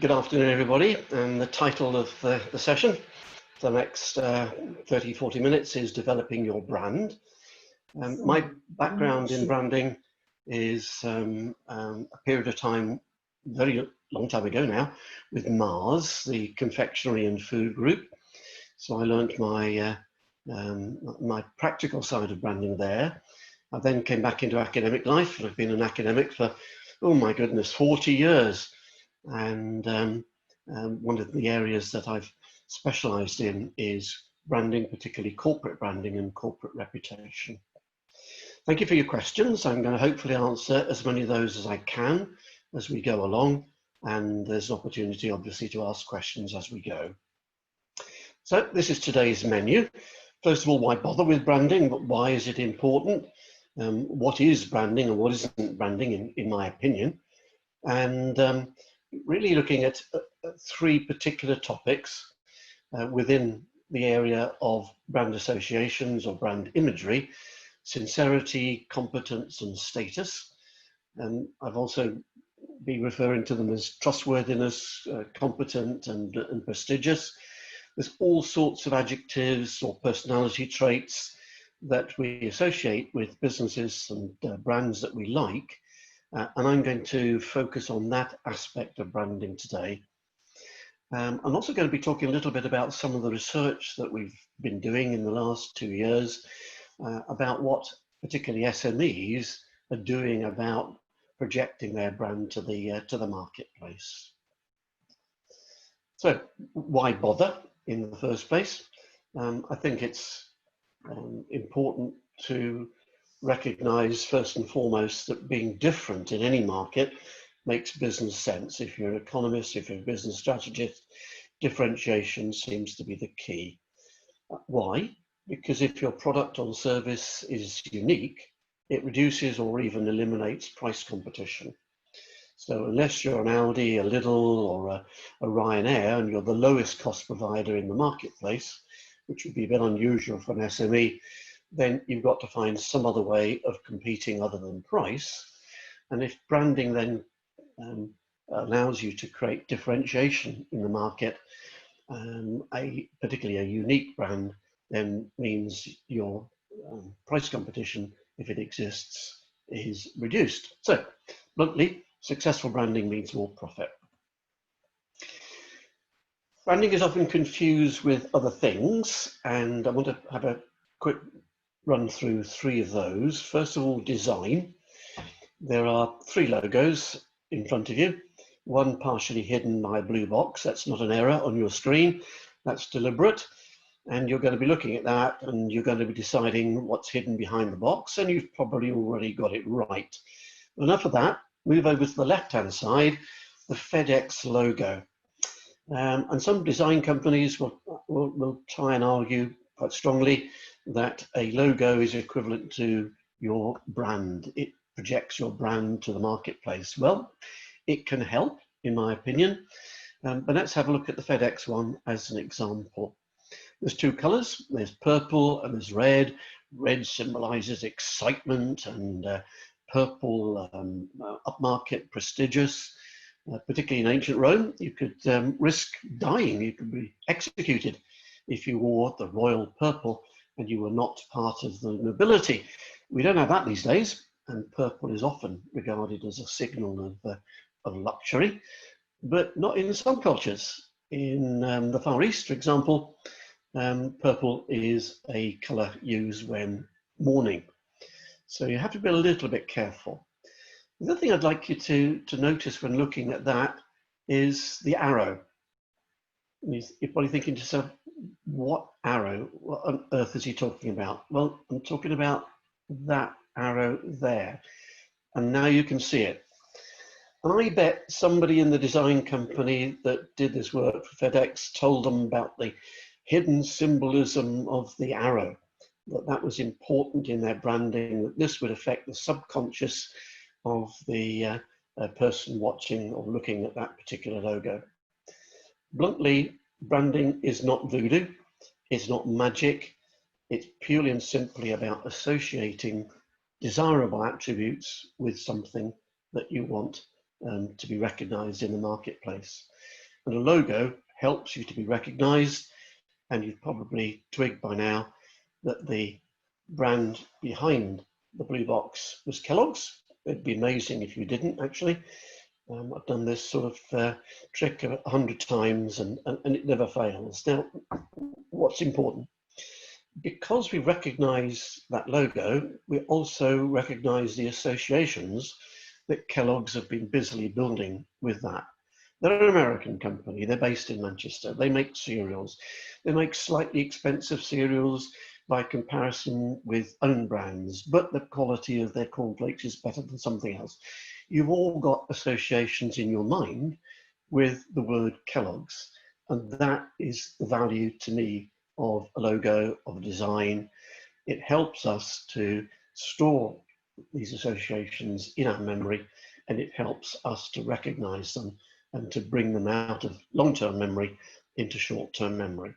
Good afternoon, everybody. And the title of the session for the next 30, 40 minutes is Developing Your Brand. My background in branding is a period of time, very long time ago now, with Mars, the confectionery and food group. So I learned my practical side of branding there. I then came back into academic life. I've been an academic for, oh my goodness, 40 years. And one of the areas that I've specialized in is branding, particularly corporate branding and corporate reputation. Thank you for your questions. I'm going to hopefully answer as many of those as I can as we go along, and there's an opportunity obviously to ask questions as we go. So this is today's menu. First of all, why bother with branding, but why is it important? What is branding and what isn't branding in my opinion? And really looking at three particular topics within the area of brand associations or brand imagery: sincerity, competence, and status. And I've also been referring to them as trustworthiness, competent, and prestigious. There's all sorts of adjectives or personality traits that we associate with businesses and brands that we like. And I'm going to focus on that aspect of branding today. I'm also going to be talking a little bit about some of the research that we've been doing in the last 2 years about what particularly SMEs are doing about projecting their brand to the marketplace. So why bother in the first place? I think it's important to recognize first and foremost that being different in any market makes business sense. If you're an economist, if you're a business strategist, differentiation seems to be the key. Why? Because if your product or service is unique, it reduces or even eliminates price competition. So unless you're an Audi, a Lidl, or a Ryanair, and you're the lowest cost provider in the marketplace, which would be a bit unusual for an SME, then you've got to find some other way of competing other than price. And if branding then allows you to create differentiation in the market, particularly a unique brand, then means your price competition, if it exists, is reduced. So bluntly, successful branding means more profit. Branding is often confused with other things, and I want to have a quick run through three of those. First of all, design. There are three logos in front of you. One partially hidden by a blue box. That's not an error on your screen. That's deliberate. And you're going to be looking at that and you're going to be deciding what's hidden behind the box, and you've probably already got it right. Enough of that. Move over to the left-hand side, the FedEx logo. And some design companies will try and argue quite strongly that a logo is equivalent to your brand. It projects your brand to the marketplace. Well, it can help, in my opinion, but let's have a look at the FedEx one as an example. There's two colors, there's purple and there's red. Red symbolizes excitement and purple, upmarket, prestigious. Particularly in ancient Rome, you could risk dying, you could be executed if you wore the royal purple and you were not part of the nobility. We don't have that these days, and purple is often regarded as a signal of luxury, but not in some cultures. In the Far East, for example, purple is a colour used when mourning. So you have to be a little bit careful. The other thing I'd like you to notice when looking at that is the arrow. You're probably thinking to yourself, what arrow? What on earth is he talking about? Well, I'm talking about that arrow there. And now you can see it. And I bet somebody in the design company that did this work for FedEx told them about the hidden symbolism of the arrow, that was important in their branding, that this would affect the subconscious of the person watching or looking at that particular logo. Bluntly, branding is not voodoo, it's not magic, it's purely and simply about associating desirable attributes with something that you want to be recognized in the marketplace. And a logo helps you to be recognized, and you've probably twigged by now that the brand behind the blue box was Kellogg's. It'd be amazing if you didn't, actually. I've done this sort of trick 100 times and it never fails. Now, what's important? Because we recognize that logo, we also recognize the associations that Kellogg's have been busily building with that. They're an American company. They're based in Manchester. They make cereals. They make slightly expensive cereals by comparison with own brands, but the quality of their cornflakes is better than something else. You've all got associations in your mind with the word Kellogg's, and that is the value to me of a logo, of a design. It helps us to store these associations in our memory, and it helps us to recognize them and to bring them out of long-term memory into short-term memory.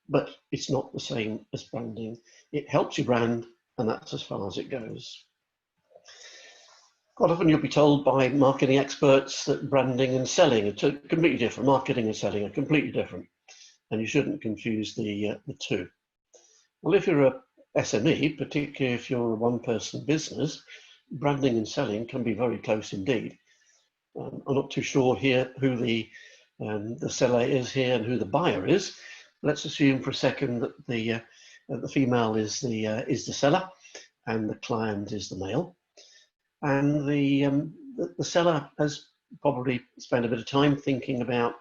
But it's not the same as branding. It helps your brand, and that's as far as it goes. Quite often you'll be told by marketing experts that branding and selling are completely different. Marketing and selling are completely different, and you shouldn't confuse the two. Well, if you're a SME, particularly if you're a one-person business, branding and selling can be very close indeed. I'm not too sure here who the seller is here and who the buyer is. Let's assume for a second that the female is the seller and the client is the male. And the seller has probably spent a bit of time thinking about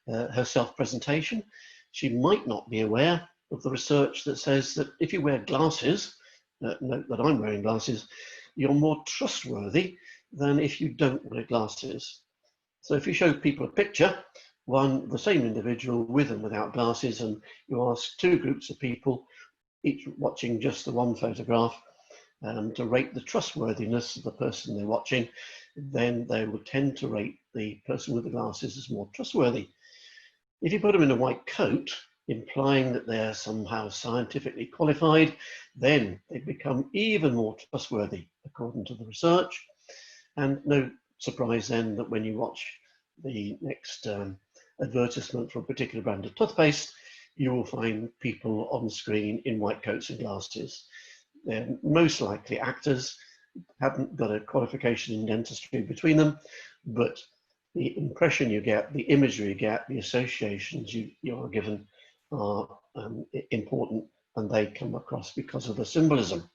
her self-presentation. She might not be aware of the research that says that if you wear glasses, note that I'm wearing glasses, you're more trustworthy than if you don't wear glasses. So if you show people a picture, the same individual with and without glasses, and you ask two groups of people, each watching just the one photograph, to rate the trustworthiness of the person they're watching, then they would tend to rate the person with the glasses as more trustworthy. If you put them in a white coat, implying that they're somehow scientifically qualified, then they become even more trustworthy, according to the research. And no surprise then that when you watch the next advertisement for a particular brand of toothpaste, you will find people on screen in white coats and glasses. They're most likely actors, haven't got a qualification in dentistry between them, but the impression you get, the imagery you get, the associations you are given are important, and they come across because of the symbolism.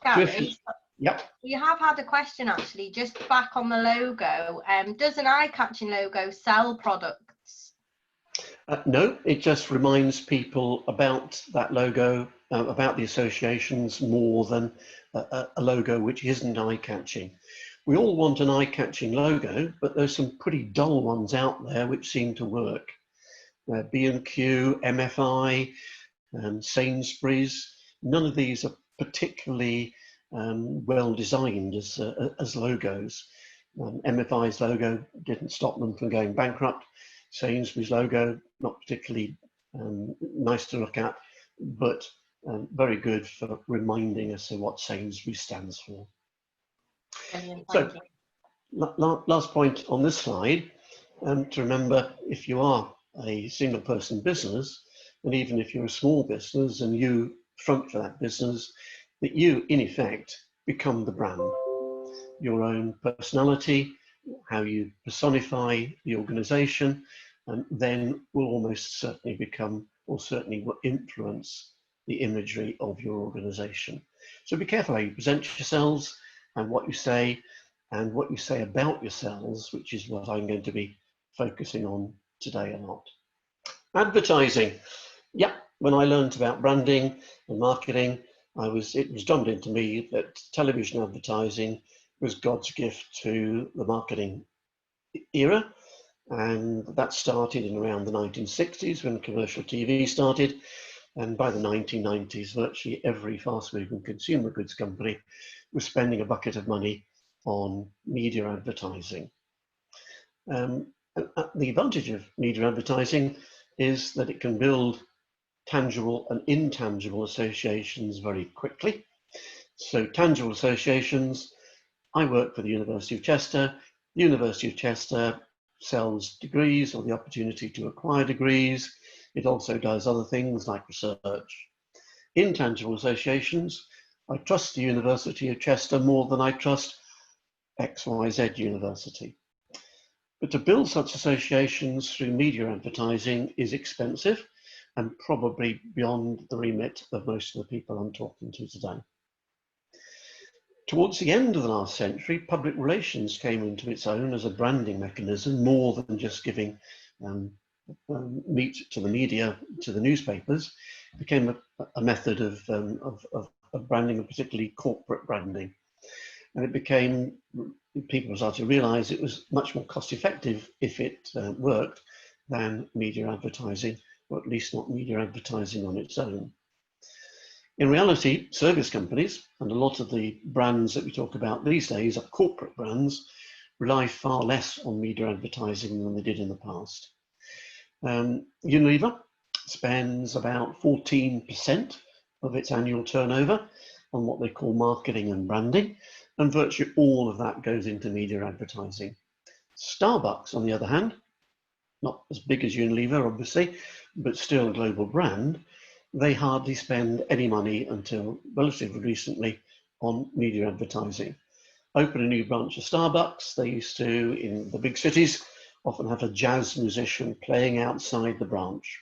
Gary, yep. We have had a question actually, just back on the logo. Does an eye-catching logo sell products? No, it just reminds people about that logo, about the associations more than a logo which isn't eye-catching. We all want an eye-catching logo, but there's some pretty dull ones out there which seem to work. B&Q, MFI, Sainsbury's, none of these are particularly well designed as logos. MFI's logo didn't stop them from going bankrupt. Sainsbury's logo, not particularly nice to look at, but very good for reminding us of what Sainsbury's stands for. So, last point on this slide, to remember, if you are a single person business, and even if you're a small business and you front for that business, that you, in effect, become the brand. Your own personality, how you personify the organization, and then will almost certainly become, or certainly will influence the imagery of your organization. So be careful how you present yourselves and what you say about yourselves, which is what I'm going to be focusing on today a lot. Advertising. Yeah, when I learned about branding and marketing, it was drummed into me that television advertising was God's gift to the marketing era. And that started in around the 1960s when commercial TV started. And by the 1990s, virtually every fast-moving consumer goods company was spending a bucket of money on media advertising. The advantage of media advertising is that it can build tangible and intangible associations very quickly. So tangible associations, I work for the University of Chester, The University of Chester sells degrees or the opportunity to acquire degrees. It also does other things like research. Intangible associations, I trust the University of Chester more than I trust XYZ University. But to build such associations through media advertising is expensive and probably beyond the remit of most of the people I'm talking to today. Towards the end of the last century, public relations came into its own as a branding mechanism, more than just giving meat to the media, to the newspapers. It became a method of branding, and particularly corporate branding. And it became, people started to realize it was much more cost effective if it worked than media advertising, or at least not media advertising on its own. In reality, service companies, and a lot of the brands that we talk about these days are corporate brands, rely far less on media advertising than they did in the past. Unilever spends about 14% of its annual turnover on what they call marketing and branding, and virtually all of that goes into media advertising. Starbucks, on the other hand, not as big as Unilever, obviously, but still a global brand, they hardly spend any money until relatively recently on media advertising. Open a new branch of Starbucks, they used to, in the big cities, often have a jazz musician playing outside the branch.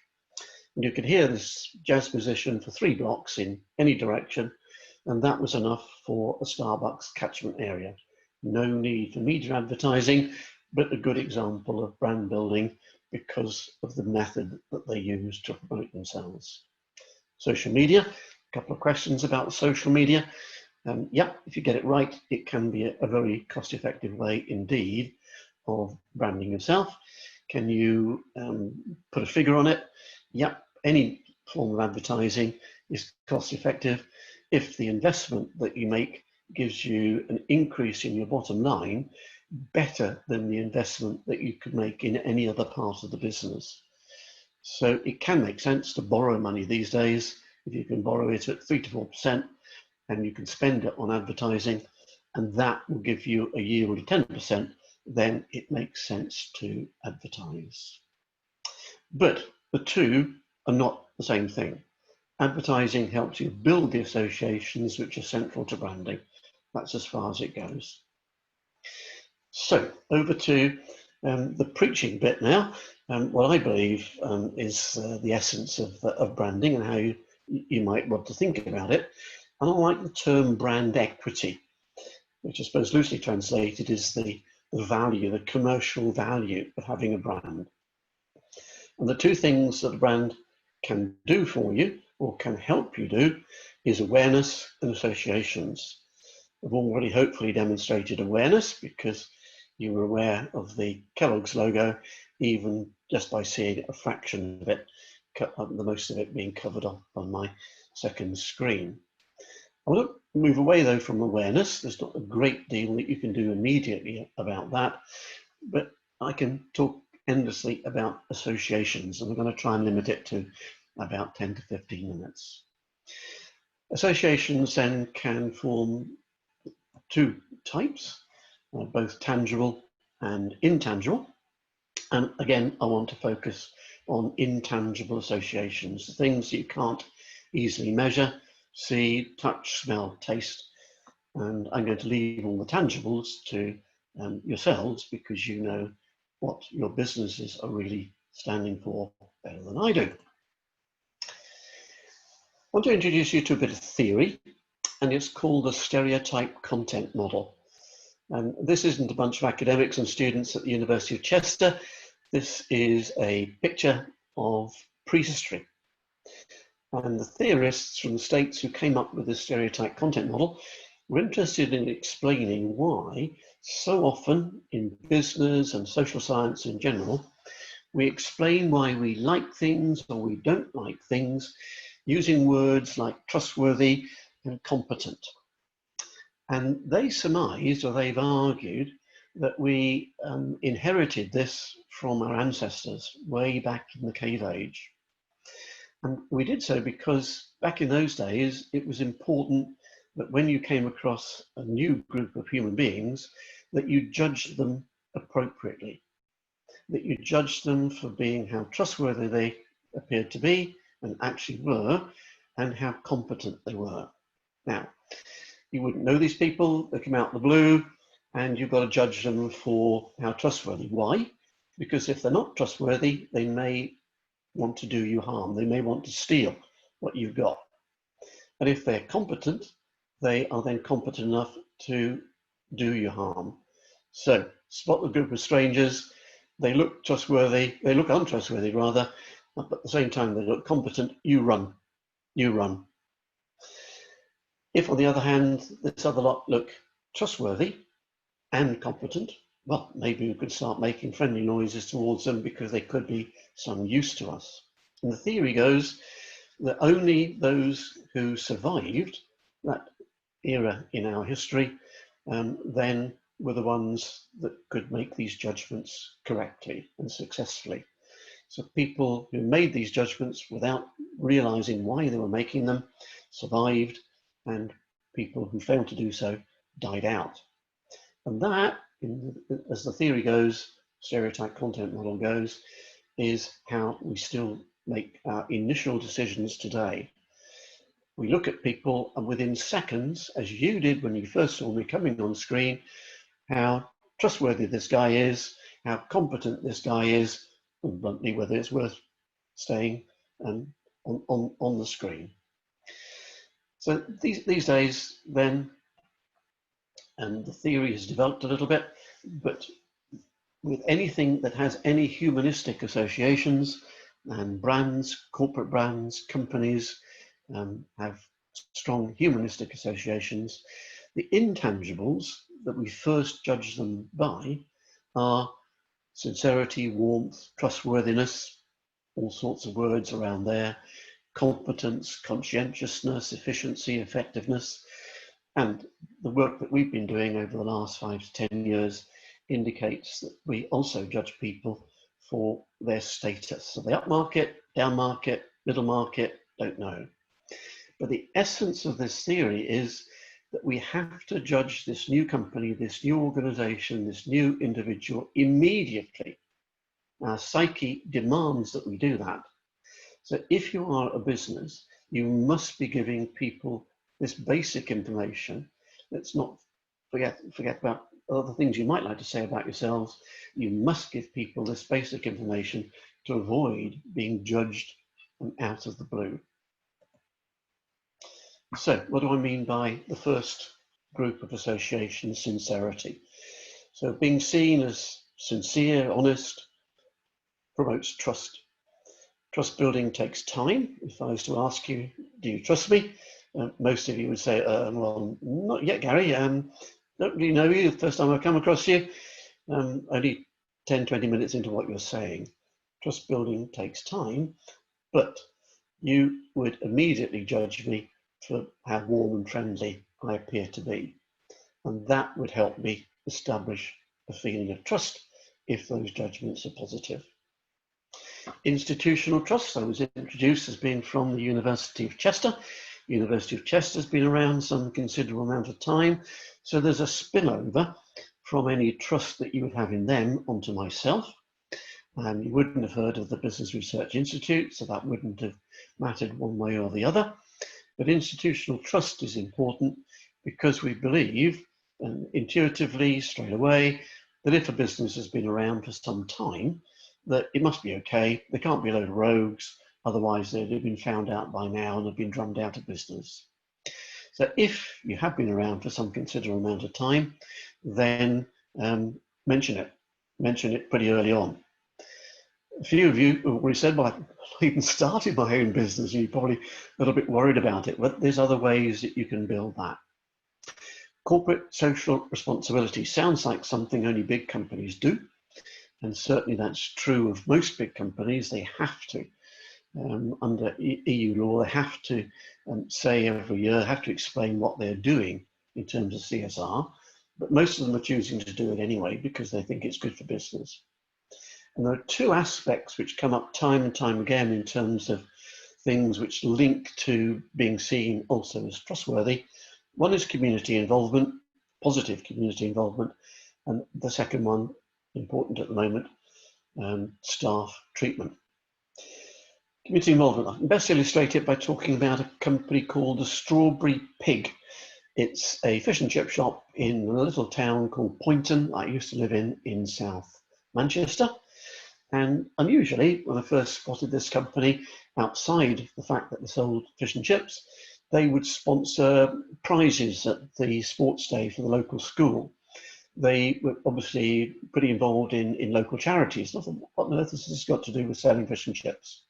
And you could hear this jazz musician for 3 blocks in any direction, and that was enough for a Starbucks catchment area. No need for media advertising, but a good example of brand building because of the method that they use to promote themselves. Social media, a couple of questions about social media. Yeah, if you get it right, it can be a very cost-effective way indeed of branding yourself. Can you put a figure on it? Yeah, any form of advertising is cost-effective if the investment that you make gives you an increase in your bottom line better than the investment that you could make in any other part of the business. So it can make sense to borrow money these days if you can borrow it at 3 to 4%, and you can spend it on advertising, and that will give you a yield of 10%, then it makes sense to advertise. But the two are not the same thing. Advertising helps you build the associations which are central to branding. That's as far as it goes. So over to the preaching bit now. What I believe is the essence of branding and how you might want to think about it. And I like the term brand equity, which I suppose loosely translated is the value, the commercial value of having a brand. And the two things that a brand can do for you or can help you do is awareness and associations. I've already hopefully demonstrated awareness because you were aware of the Kellogg's logo, even just by seeing a fraction of it, the most of it being covered up on my second screen. I want to move away though from awareness. There's not a great deal that you can do immediately about that, but I can talk endlessly about associations, and I'm going to try and limit it to about 10 to 15 minutes. Associations then can form two types, both tangible and intangible. And again, I want to focus on intangible associations, things that you can't easily measure, see, touch, smell, taste. And I'm going to leave all the tangibles to yourselves because you know what your businesses are really standing for better than I do. I want to introduce you to a bit of theory, and it's called the Stereotype content model. And this isn't a bunch of academics and students at the University of Chester. This is a picture of prehistory. And the theorists from the States who came up with the Stereotype content model were interested in explaining why so often in business and social science in general, we explain why we like things or we don't like things using words like trustworthy and competent. And they surmised, or they've argued, that we inherited this from our ancestors way back in the cave age. And we did so because back in those days, it was important that when you came across a new group of human beings, that you judged them appropriately, that you judged them for being how trustworthy they appeared to be and actually were, and how competent they were. Now, you wouldn't know these people, they come out of the blue, and you've got to judge them for how trustworthy. Why? Because if they're not trustworthy, they may want to do you harm. They may want to steal what you've got. And if they're competent, they are then competent enough to do you harm. So spot the group of strangers. They look trustworthy, they look untrustworthy rather, but at the same time they look competent. You run, you run. If on the other hand, this other lot look trustworthy and competent, well, maybe we could start making friendly noises towards them because they could be some use to us. And the theory goes that only those who survived that era in our history then were the ones that could make these judgments correctly and successfully. So people who made these judgments without realizing why they were making them survived, and people who failed to do so died out. And that, as the theory goes, stereotype content model goes, is how we still make our initial decisions today. We look at people and within seconds, as you did when you first saw me coming on screen, how trustworthy this guy is, how competent this guy is, and bluntly whether it's worth staying on the screen. So these days then, and the theory has developed a little bit, but with anything that has any humanistic associations, and brands, corporate brands, companies have strong humanistic associations, the intangibles that we first judge them by are sincerity, warmth, trustworthiness, all sorts of words around there, competence, conscientiousness, efficiency, effectiveness. And the work that we've been doing over the last 5 to 10 years indicates that we also judge people for their status. So the upmarket, down market, middle market, don't know. But the essence of this theory is that we have to judge this new company, this new organization, this new individual immediately. Our psyche demands that we do that. So if you are a business, you must be giving people this basic information. Let's not forget about other things you might like to say about yourselves. You must give people this basic information to avoid being judged out of the blue. So what do I mean by the first group of association, sincerity? So being seen as sincere, honest, promotes trust. Trust building takes time. If I was to ask you, do you trust me? Most of you would say, well, not yet, Gary. Don't really know you. The first time I've come across you, only 10, 20 minutes into what you're saying. Trust building takes time, but you would immediately judge me for how warm and friendly I appear to be. And that would help me establish a feeling of trust if those judgments are positive. Institutional trust, I was introduced as being from the University of Chester. University of Chester has been around some considerable amount of time. So there's a spillover from any trust that you would have in them onto myself. You wouldn't have heard of the Business Research Institute, so that wouldn't have mattered one way or the other. But institutional trust is important because we believe, intuitively, straight away, that if a business has been around for some time, that it must be okay. There can't be a load of rogues, otherwise they'd have been found out by now and have been drummed out of business. So if you have been around for some considerable amount of time, then mention it pretty early on. A few of you already said, well, I even started my own business, and you're probably a little bit worried about it, but there's other ways that you can build that. Corporate social responsibility sounds like something only big companies do. And certainly that's true of most big companies. They have to, under EU law, they have to say every year, have to explain what they're doing in terms of CSR. But most of them are choosing to do it anyway because they think it's good for business. And there are two aspects which come up time and time again in terms of things which link to being seen also as trustworthy. One is community involvement, positive community involvement, and the second one important at the moment, staff treatment. Community involvement. I can best illustrate it by talking about a company called the Strawberry Pig. It's a fish and chip shop in a little town called Poynton I used to live in South Manchester. And unusually, when I first spotted this company, outside the fact that they sold fish and chips, they would sponsor prizes at the sports day for the local school. They were obviously pretty involved in local charities. I thought, what on earth has this got to do with selling fish and chips?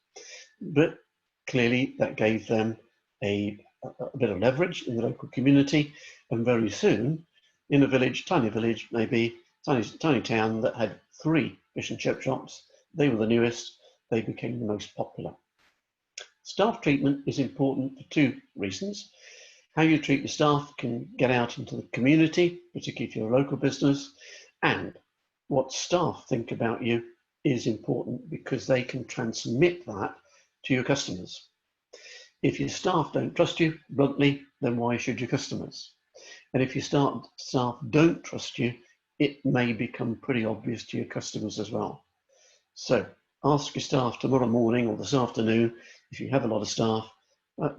But clearly that gave them a bit of leverage in the local community, and very soon, in a village, tiny village, maybe tiny town that had 3 fish and chip shops, they were the newest, they became the most popular. Staff treatment is important for 2 reasons. How you treat your staff can get out into the community, particularly if you're a local business, and what staff think about you is important because they can transmit that to your customers. If your staff don't trust you, bluntly, then why should your customers? And if your staff don't trust you, it may become pretty obvious to your customers as well. So ask your staff tomorrow morning or this afternoon, if you have a lot of staff,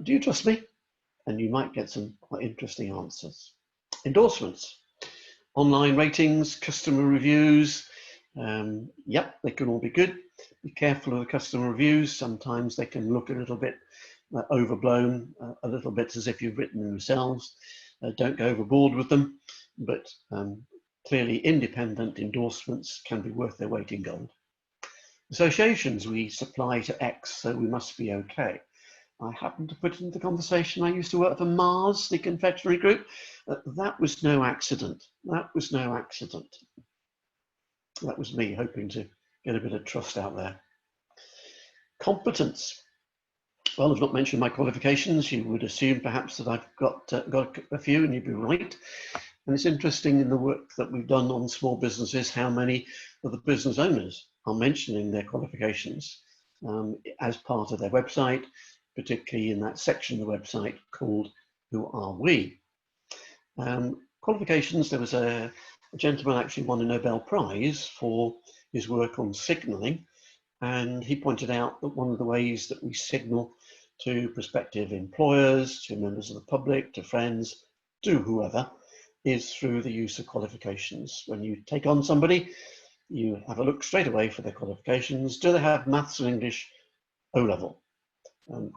do you trust me? And you might get some quite interesting answers. Endorsements, online ratings, customer reviews. Yep, they can all be good. Be careful of the customer reviews. Sometimes they can look a little bit overblown, a little bit as if you've written them yourselves. Don't go overboard with them, but clearly independent endorsements can be worth their weight in gold. Associations, we supply to X, so we must be okay. I happened to put it into the conversation. I used to work for Mars, the confectionery group. That was no accident. That was no accident. That was me hoping to get a bit of trust out there. Competence. Well, I've not mentioned my qualifications. You would assume perhaps that I've got a few, and you'd be right. And it's interesting in the work that we've done on small businesses, how many of the business owners are mentioning their qualifications as part of their website, particularly in that section of the website called Who Are We? Qualifications, there was a gentleman actually won a Nobel Prize for his work on signalling, and he pointed out that one of the ways that we signal to prospective employers, to members of the public, to friends, to whoever, is through the use of qualifications. When you take on somebody, you have a look straight away for their qualifications. Do they have maths and English O-level?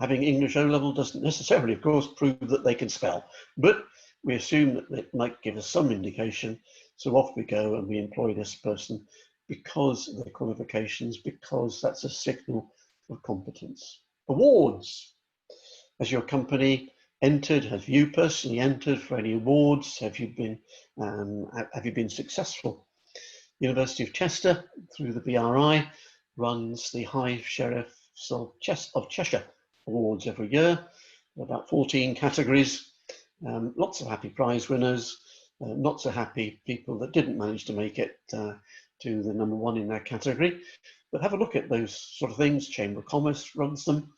Having English O-level doesn't necessarily, of course, prove that they can spell, but we assume that it might give us some indication. So off we go and we employ this person because of their qualifications, because that's a signal of competence. Awards. Has your company entered? Have you personally entered for any awards? Have you been successful? University of Chester, through the BRI, runs the High Sheriffs of Cheshire Awards every year. About 14 categories. Lots of happy prize winners, not so happy people that didn't manage to make it to the #1 in their category. But have a look at those sort of things. Chamber of Commerce runs them.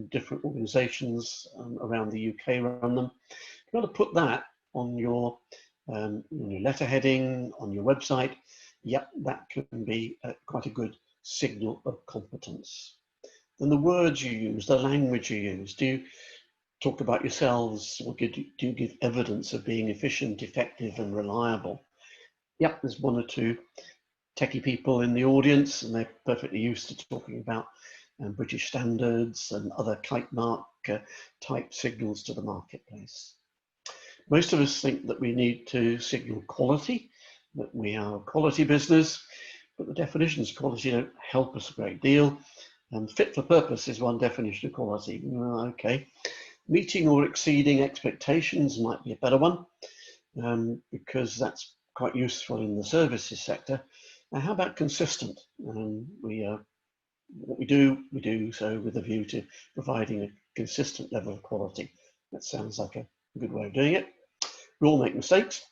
Different organisations around the UK run them. You want to put that on your letterheading, on your website. Yep, that can be quite a good signal of competence. Then the words you use, the language you use. Do you talk about yourselves, or do you give evidence of being efficient, effective, and reliable? Yep, there's 1 or 2 techie people in the audience, and they're perfectly used to talking about British standards and other kite mark type signals to the marketplace. Most of us think that we need to signal quality, that we are a quality business, but the definitions of quality don't help us a great deal. Fit for purpose is one definition of quality. Okay. Meeting or exceeding expectations might be a better one, because that's quite useful in the services sector. Now, how about consistent? What we do so with a view to providing a consistent level of quality. That sounds like a good way of doing it. We all make mistakes.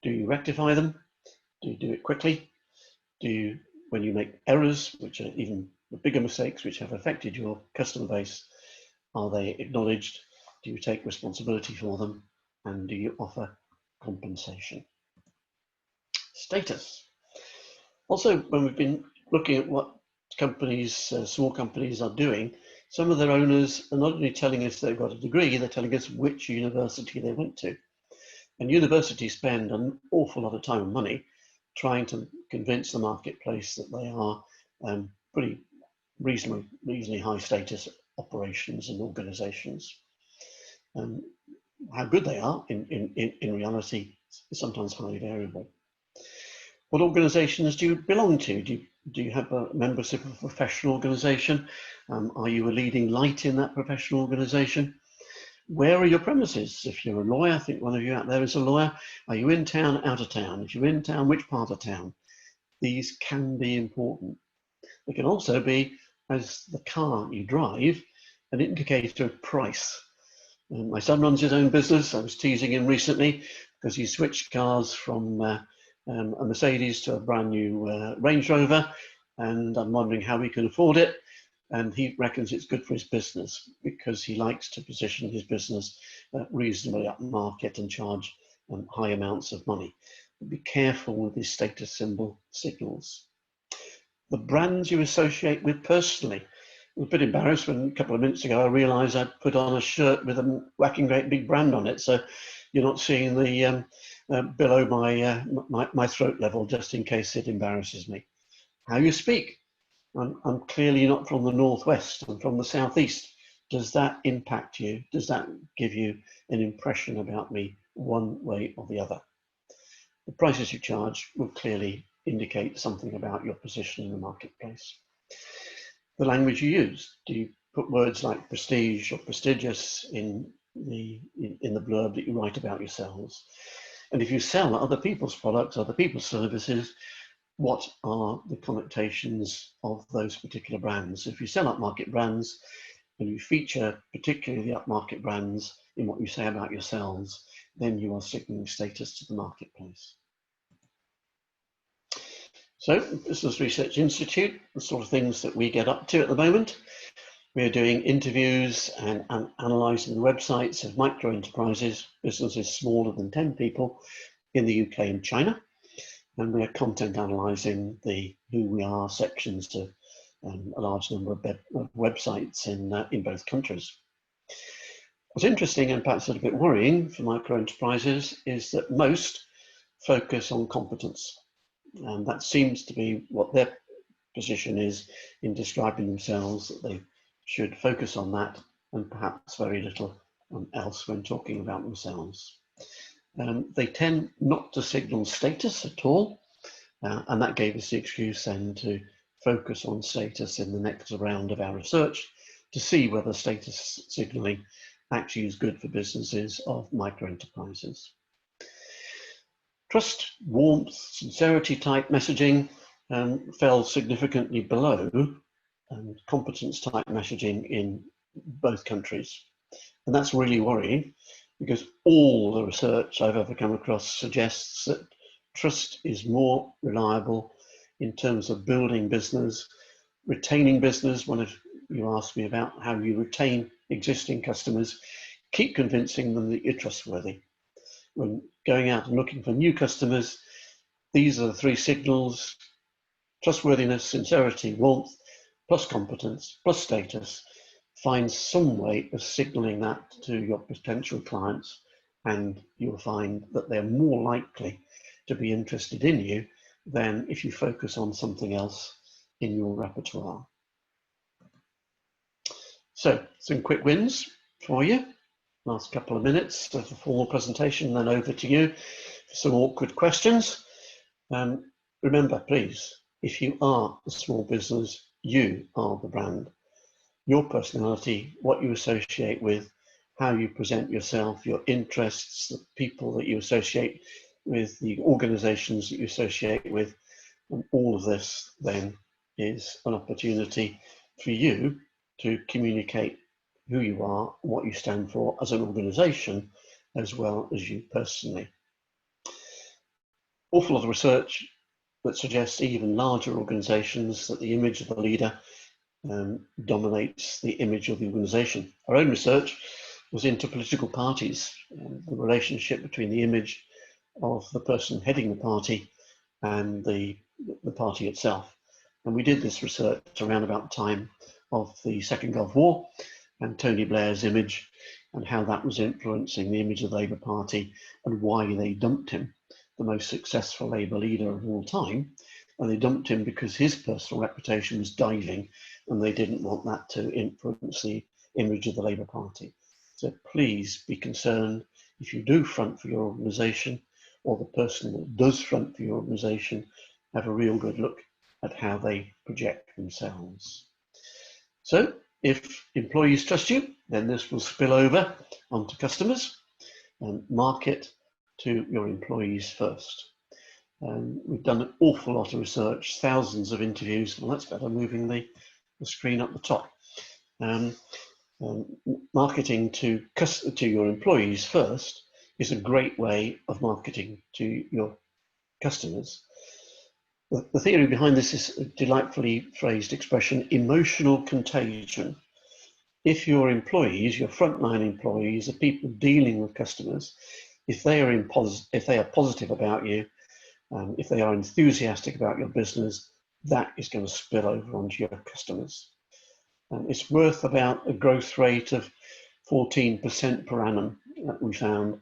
Do you rectify them? Do you do it quickly? When you make errors, which are even the bigger mistakes which have affected your customer base, are they acknowledged? Do you take responsibility for them? And do you offer compensation? Status. Also, when we've been looking at what companies, small companies are doing, some of their owners are not only telling us they've got a degree, they're telling us which university they went to. And universities spend an awful lot of time and money trying to convince the marketplace that they are pretty reasonably high status operations and organizations. How good they are in reality is sometimes highly variable. What organizations do you belong to? Do you have a membership of a professional organization? Are you a leading light in that professional organization? Where are your premises? If you're a lawyer, I think one of you out there is a lawyer. Are you in town, out of town? If you're in town, which part of town? These can be important. They can also be, as the car you drive, an indicator of price. My son runs his own business. I was teasing him recently because he switched cars from a Mercedes to a brand new Range Rover, and I'm wondering how he can afford it. And he reckons it's good for his business because he likes to position his business reasonably upmarket and charge high amounts of money. But be careful with these status symbol signals. The brands you associate with personally. I was a bit embarrassed when a couple of minutes ago I realised I'd put on a shirt with a whacking great big brand on it. So you're not seeing the below my throat level, just in case it embarrasses me. How you speak. I'm clearly not from the Northwest, I'm from the Southeast. Does that impact you? Does that give you an impression about me one way or the other? The prices you charge will clearly indicate something about your position in the marketplace. The language you use. Do you put words like prestige or prestigious in the blurb that you write about yourselves? And if you sell other people's products, other people's services, what are the connotations of those particular brands? If you sell upmarket brands and you feature particularly the upmarket brands in what you say about yourselves, then you are signaling status to the marketplace. So Business Research Institute, the sort of things that we get up to at the moment. We're doing interviews and analysing the websites of micro enterprises, businesses smaller than 10 people in the UK and China. And we are content analysing the who we are sections of a large number of websites in both countries. What's interesting and perhaps a little bit worrying for micro enterprises is that most focus on competence. And that seems to be what their position is in describing themselves, that they should focus on that and perhaps very little else when talking about themselves. They tend not to signal status at all, and that gave us the excuse then to focus on status in the next round of our research to see whether status signaling actually is good for businesses of micro enterprises. Trust, warmth, sincerity type messaging fell significantly below competence type messaging in both countries. And that's really worrying because all the research I've ever come across suggests that trust is more reliable in terms of building business, retaining business. One of you asked me about how you retain existing customers. Keep convincing them that you're trustworthy. When going out and looking for new customers, these are the three signals: trustworthiness, sincerity, warmth, plus competence, plus status. Find some way of signaling that to your potential clients, and you'll find that they're more likely to be interested in you than if you focus on something else in your repertoire. So, some quick wins for you. Last couple of minutes of the formal presentation, then over to you for some awkward questions. Remember, please, if you are a small business, you are the brand. Your personality, what you associate with, how you present yourself, your interests, the people that you associate with, the organizations that you associate with, and all of this then is an opportunity for you to communicate who you are, what you stand for as an organization, as well as you personally. Awful lot of research that suggests even larger organizations that the image of the leader dominates the image of the organization. Our own research was into political parties, the relationship between the image of the person heading the party and the the party itself. And we did this research around about the time of the Second Gulf War and Tony Blair's image and how that was influencing the image of the Labour Party and why they dumped him, the most successful Labour leader of all time. And they dumped him because his personal reputation was diving and they didn't want that to influence the image of the Labour Party. So please be concerned if you do front for your organisation or the person that does front for your organisation, have a real good look at how they project themselves. So if employees trust you, then this will spill over onto customers and market to your employees first. We've done an awful lot of research, thousands of interviews. Well, that's better, moving the screen up the top. Marketing to your employees first is a great way of marketing to your customers. The theory behind this is a delightfully phrased expression, emotional contagion. If your employees, your frontline employees, are people dealing with customers, if they are positive about you, if they are enthusiastic about your business, that is going to spill over onto your customers. It's worth about a growth rate of 14% per annum that we found.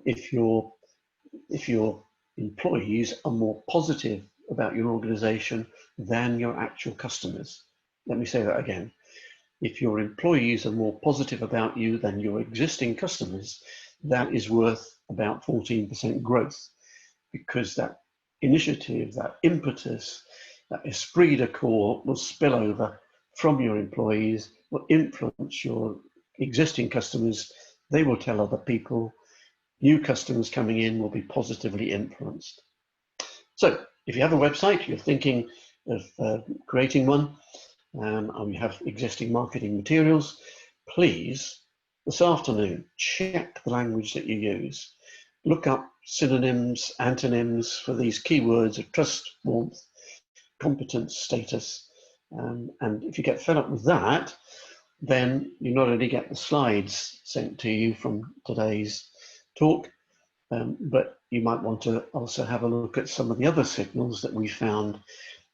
If your employees are more positive about your organization than your actual customers. Let me say that again. If your employees are more positive about you than your existing customers, that is worth about 14% growth, because that initiative, that impetus, that esprit de corps will spill over from your employees, will influence your existing customers. They will tell other people. New customers coming in will be positively influenced. So if you have a website, you're thinking of creating one, and you have existing marketing materials, please, this afternoon, check the language that you use. Look up synonyms, antonyms for these keywords of trust, warmth, competence, status. And if you get fed up with that, then you not only get the slides sent to you from today's talk, but you might want to also have a look at some of the other signals that we found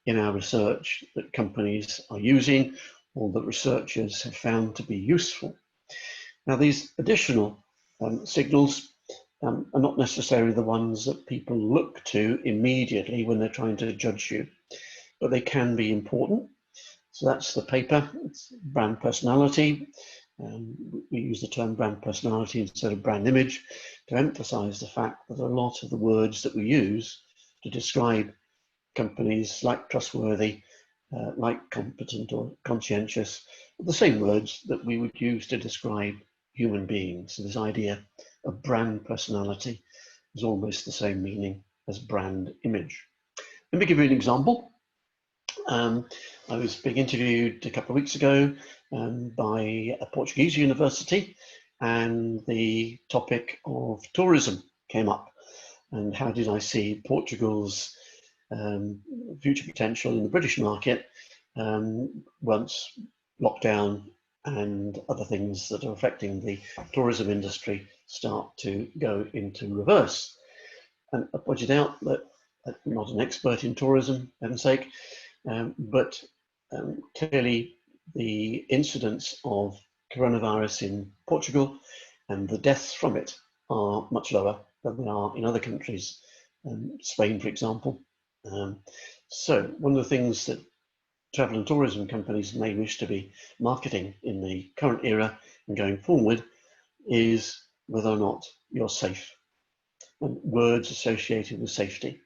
in our research that companies are using or that researchers have found to be useful. Now, these additional signals are not necessarily the ones that people look to immediately when they're trying to judge you, but they can be important. So that's the paper. It's brand personality. We use the term brand personality instead of brand image to emphasize the fact that a lot of the words that we use to describe companies like trustworthy, like competent or conscientious, are the same words that we would use to describe human beings. So this idea of brand personality is almost the same meaning as brand image. Let me give you an example. I was being interviewed a couple of weeks ago by a Portuguese university, and the topic of tourism came up. And how did I see Portugal's future potential in the British market once lockdown and other things that are affecting the tourism industry start to go into reverse. And I pointed out that I'm not an expert in tourism, for heaven's sake, but clearly the incidence of coronavirus in Portugal and the deaths from it are much lower than they are in other countries, Spain, for example. So one of the things that travel and tourism companies may wish to be marketing in the current era and going forward is whether or not you're safe, and words associated with safety.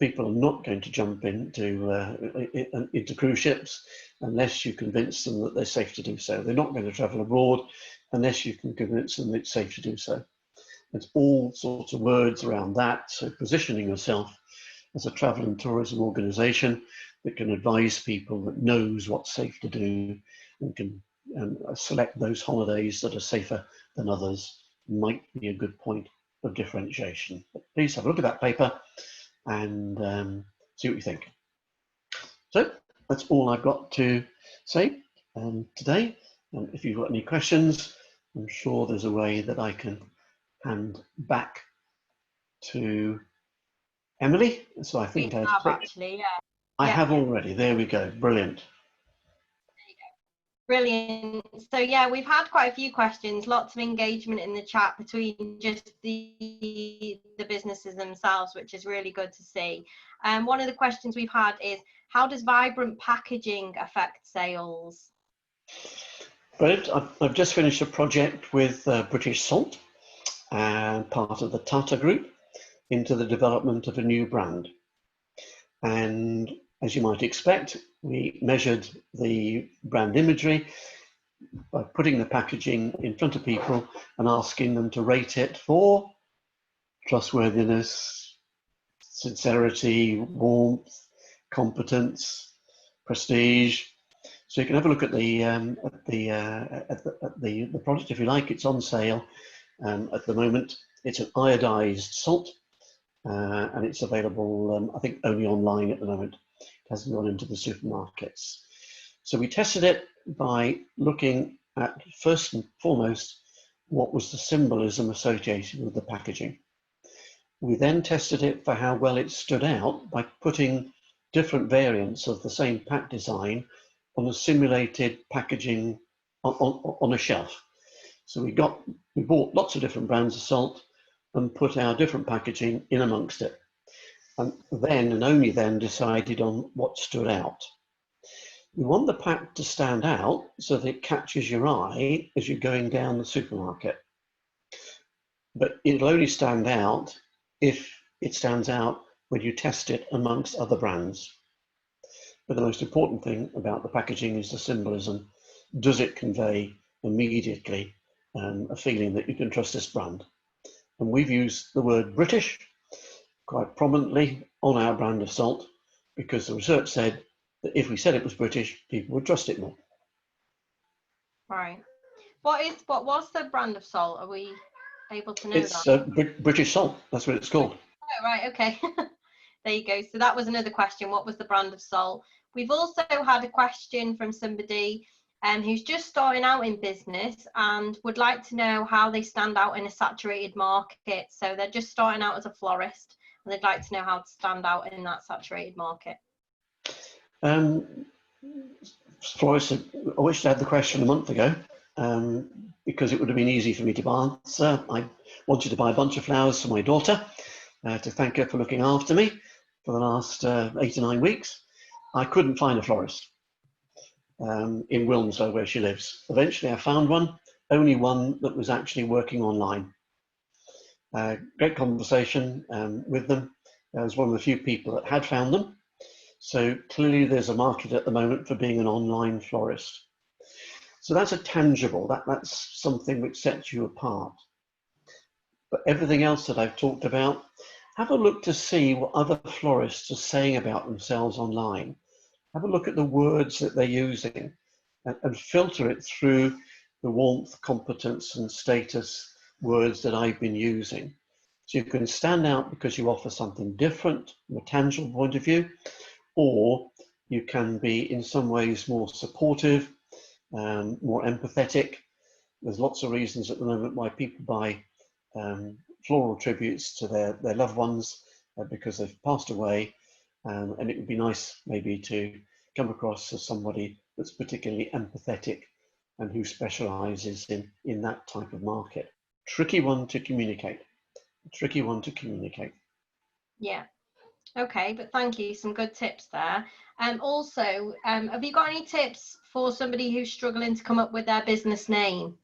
People are not going to jump into cruise ships unless you convince them that they're safe to do so. They're not going to travel abroad unless you can convince them that it's safe to do so. There's all sorts of words around that. So positioning yourself as a travel and tourism organization that can advise people, that knows what's safe to do, and can select those holidays that are safer than others, might be a good point of differentiation. But please have a look at that paper and see what you think. So that's all I've got to say today. If you've got any questions, I'm sure there's a way that I can hand back to Emily, so I We think I've have clicked. actually, yeah. I Yeah. have already. There we go. Brilliant. Brilliant. So yeah, we've had quite a few questions, lots of engagement in the chat between just the businesses themselves, which is really good to see. One of the questions we've had is, how does vibrant packaging affect sales? Brilliant. I've just finished a project with British Salt and part of the Tata Group into the development of a new brand. And as you might expect, we measured the brand imagery by putting the packaging in front of people and asking them to rate it for trustworthiness, sincerity, warmth, competence, prestige. So you can have a look at the product if you like. It's on sale at the moment. It's an iodized salt, and it's available, I think, only online at the moment. It hasn't gone into the supermarkets. So we tested it by looking at, first and foremost, what was the symbolism associated with the packaging. We then tested it for how well it stood out by putting different variants of the same pack design on a simulated packaging on a shelf. So we bought lots of different brands of salt and put our different packaging in amongst it. And then, and only then, decided on what stood out. We want the pack to stand out so that it catches your eye as you're going down the supermarket. But it'll only stand out if it stands out when you test it amongst other brands. But the most important thing about the packaging is the symbolism. Does it convey immediately a feeling that you can trust this brand? And we've used the word British quite prominently on our brand of salt because the research said that if we said it was British, people would trust it more. Right. What was the brand of salt? Are we able to know It's that? British salt. That's what it's called. Oh, right. Okay. There you go. So that was another question. What was the brand of salt? We've also had a question from somebody who's just starting out in business and would like to know how they stand out in a saturated market. So they're just starting out as a florist and they'd like to know how to stand out in that saturated market. Florist, I wish I had the question a month ago because it would have been easy for me to answer. I wanted to buy a bunch of flowers for my daughter to thank her for looking after me for the last 8 or 9 weeks. I couldn't find a florist in Wilmslow where she lives. Eventually I found one, only one that was actually working online. Great conversation with them. I was one of the few people that had found them. So clearly there's a market at the moment for being an online florist. So that's a tangible, that's something which sets you apart. But everything else that I've talked about, have a look to see what other florists are saying about themselves online. Have a look at the words that they're using and filter it through the warmth, competence and status words that I've been using. So you can stand out because you offer something different from a tangible point of view, or you can be in some ways more supportive, more empathetic. There's lots of reasons at the moment why people buy floral tributes to their loved ones because they've passed away, and it would be nice maybe to come across as somebody that's particularly empathetic and who specializes in that type of market. Tricky one to communicate. Tricky one to communicate. Yeah. Okay, but thank you. Some good tips there. Also, have you got any tips for somebody who's struggling to come up with their business name?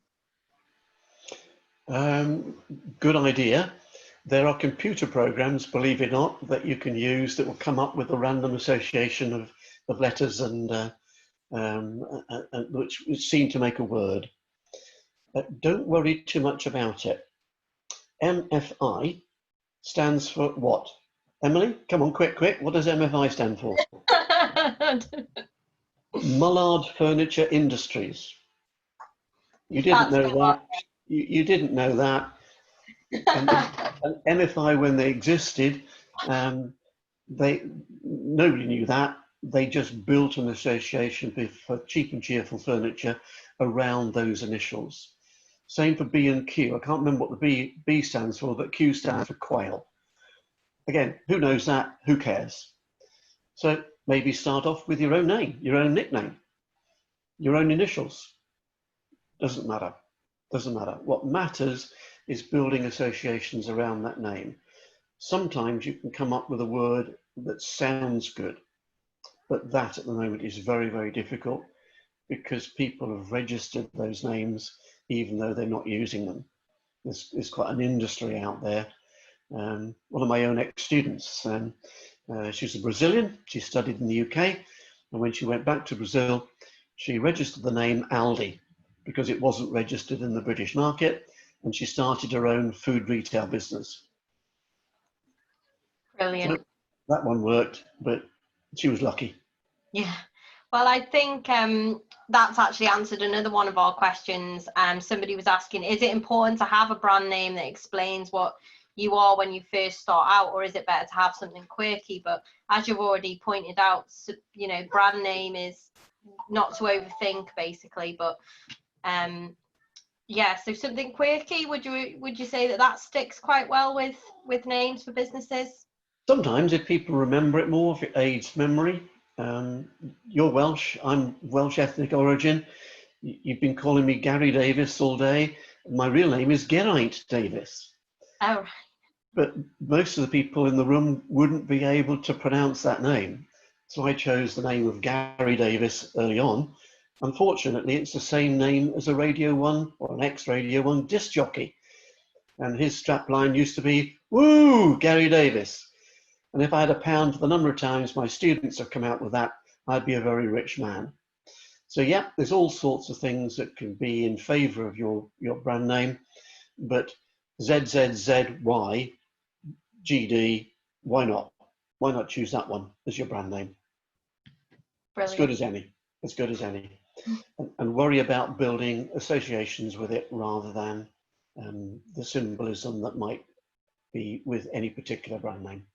Good idea. There are computer programs, believe it or not, that you can use that will come up with a random association of letters and which seem to make a word. Don't worry too much about it. MFI stands for what? Emily, come on, quick. What does MFI stand for? Mullard Furniture Industries. You didn't know that. You didn't know that. And MFI, when they existed, nobody knew that. They just built an association for cheap and cheerful furniture around those initials. Same for B and Q. I can't remember what the B stands for, but Q stands for quail. again, who knows that? Who cares? So maybe start off with your own name, your own nickname, your own initials. Doesn't matter. Doesn't matter. What matters is building associations around that name. Sometimes you can come up with a word that sounds good, but that at the moment is very, very difficult because people have registered those names even though they're not using them. There's quite an industry out there. One of my own ex-students, she's a Brazilian, she studied in the UK, and when she went back to Brazil, she registered the name Aldi because it wasn't registered in the British market, and she started her own food retail business. Brilliant. So that one worked, but she was lucky. Yeah. Well, I think that's actually answered another one of our questions. Somebody was asking, is it important to have a brand name that explains what you are when you first start out, or is it better to have something quirky? But as you've already pointed out, you know, brand name is not to overthink, basically. But yeah, so something quirky, would you say that sticks quite well with names for businesses? Sometimes if people remember it more, if it aids memory. You're Welsh, I'm Welsh ethnic origin. You've been calling me Gary Davies all day. My real name is Geraint Davies. Oh, right. But most of the people in the room wouldn't be able to pronounce that name. So I chose the name of Gary Davies early on. Unfortunately, it's the same name as a Radio 1 or an ex-Radio 1 disc jockey. And his strapline used to be, "Woo, Gary Davies." And if I had a pound for the number of times my students have come out with that, I'd be a very rich man. So yeah, there's all sorts of things that can be in favor of your brand name, but ZZZY, GD, why not? Why not choose that one as your brand name? Brilliant. As good as any, as good as any. And worry about building associations with it rather than the symbolism that might be with any particular brand name.